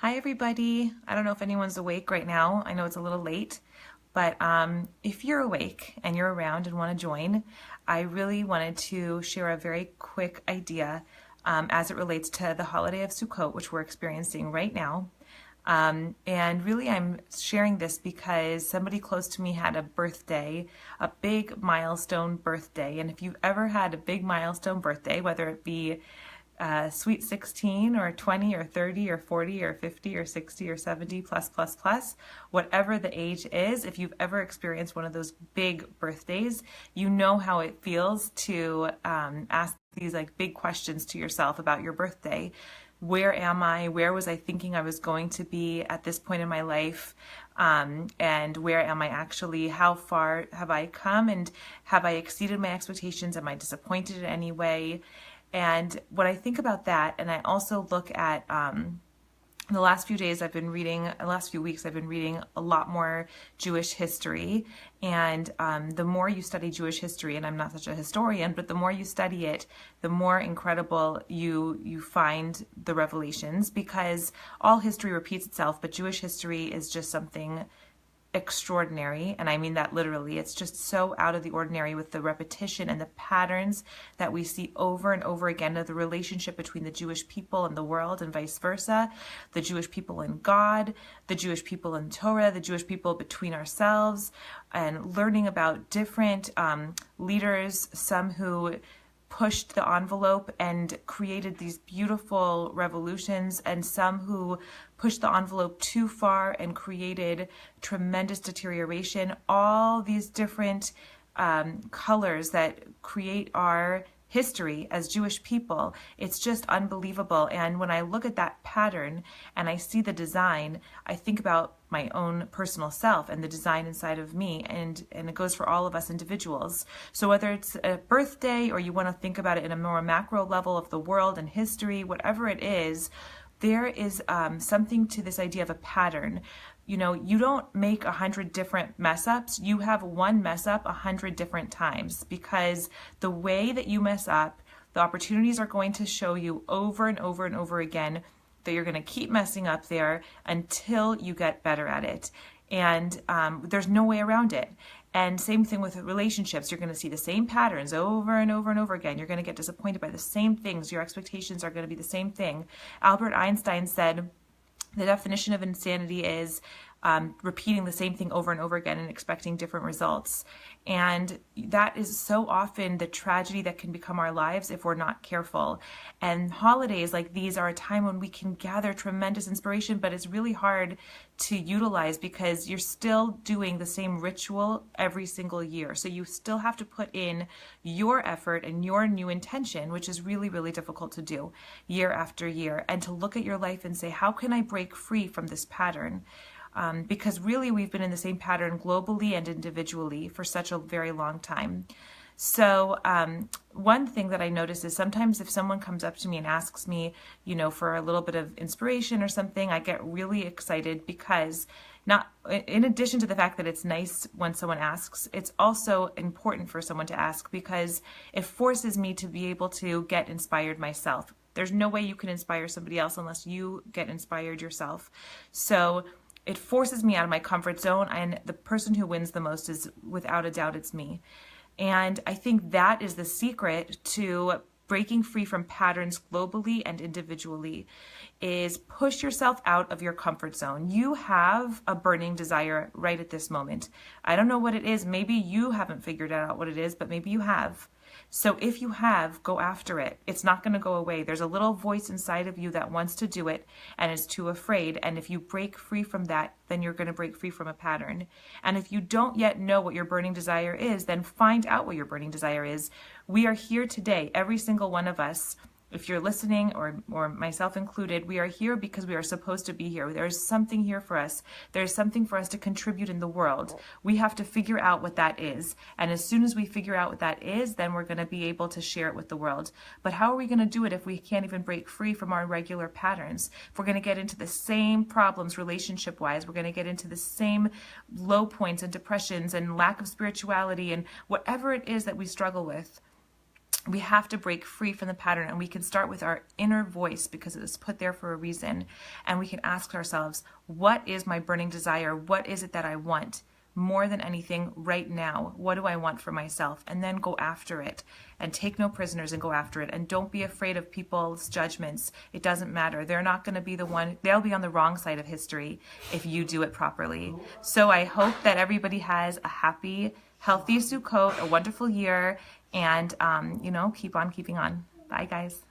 Hi, everybody. I don't know if anyone's awake right now. I know it's a little late, but if you're awake and you're around and want to join, I really wanted to share a very quick idea as it relates to the holiday of Sukkot, which we're experiencing right now. And really, I'm sharing this because somebody close to me had a birthday, a big milestone birthday. And if you've ever had a big milestone birthday, whether it be sweet 16 or 20 or 30 or 40 or 50 or 60 or 70 plus plus plus, whatever the age is, if you've ever experienced one of those big birthdays, you know how it feels to ask these like big questions to yourself about your birthday. Where am I? Where was I thinking I was going to be at this point in my life? And where am I actually? How far have I come? And have I exceeded my expectations? Am I disappointed in any way? And when I think about that, and I also look at the last few weeks, I've been reading a lot more Jewish history. And the more you study Jewish history, and I'm not such a historian, but the more you study it, the more incredible you find the revelations, because all history repeats itself, but Jewish history is just something extraordinary, and I mean that literally. It's just so out of the ordinary with the repetition and the patterns that we see over and over again of the relationship between the Jewish people and the world and vice versa, the Jewish people and God, the Jewish people and Torah, the Jewish people between ourselves, and learning about different leaders, some who pushed the envelope and created these beautiful revolutions, and some who pushed the envelope too far and created tremendous deterioration. All these different colors that create our history as Jewish people. It's just unbelievable. And when I look at that pattern and I see the design, I think about my own personal self and the design inside of me, and it goes for all of us individuals. So whether it's a birthday or you want to think about it in a more macro level of the world and history, whatever it is, there is something to this idea of a pattern. You know, you don't make 100 different mess ups. You have one mess up 100 different times, because the way that you mess up, the opportunities are going to show you over and over and over again that you're going to keep messing up there until you get better at it. And there's no way around it. And same thing with relationships. You're going to see the same patterns over and over and over again. You're going to get disappointed by the same things. Your expectations are going to be the same thing. Albert Einstein said the definition of insanity is repeating the same thing over and over again and expecting different results. And that is so often the tragedy that can become our lives if we're not careful. And holidays like these are a time when we can gather tremendous inspiration, but it's really hard to utilize because you're still doing the same ritual every single year. So you still have to put in your effort and your new intention, which is really, really difficult to do year after year, and to look at your life and say, how can I break free from this pattern? Because really we've been in the same pattern globally and individually for such a very long time. So one thing that I notice is sometimes if someone comes up to me and asks me, you know, for a little bit of inspiration or something, I get really excited, because not in addition to the fact that it's nice when someone asks, it's also important for someone to ask, because it forces me to be able to get inspired myself. There's no way you can inspire somebody else unless you get inspired yourself. So it forces me out of my comfort zone, and the person who wins the most is, without a doubt, it's me. And I think that is the secret to breaking free from patterns globally and individually, is push yourself out of your comfort zone. You have a burning desire right at this moment. I don't know what it is. Maybe you haven't figured out what it is, but maybe you have. So if you have, go after it. It's not going to go away. There's a little voice inside of you that wants to do it and is too afraid. And if you break free from that, then you're going to break free from a pattern. And if you don't yet know what your burning desire is, then find out what your burning desire is. We are here today, every single one of us. If you're listening, or myself included, we are here because we are supposed to be here. There is something here for us. There is something for us to contribute in the world. We have to figure out what that is. And as soon as we figure out what that is, then we're going to be able to share it with the world. But how are we going to do it if we can't even break free from our regular patterns? If we're going to get into the same problems relationship-wise, we're going to get into the same low points and depressions and lack of spirituality and whatever it is that we struggle with. We have to break free from the pattern, and we can start with our inner voice because it is put there for a reason. And we can ask ourselves, what is my burning desire? What is it that I want more than anything right now? What do I want for myself? And then go after it, and take no prisoners and go after it. And don't be afraid of people's judgments. It doesn't matter. They're not going to be the one, they'll be on the wrong side of history if you do it properly. So I hope that everybody has a happy, healthy Sukkot, a wonderful year, and, keep on keeping on. Bye, guys.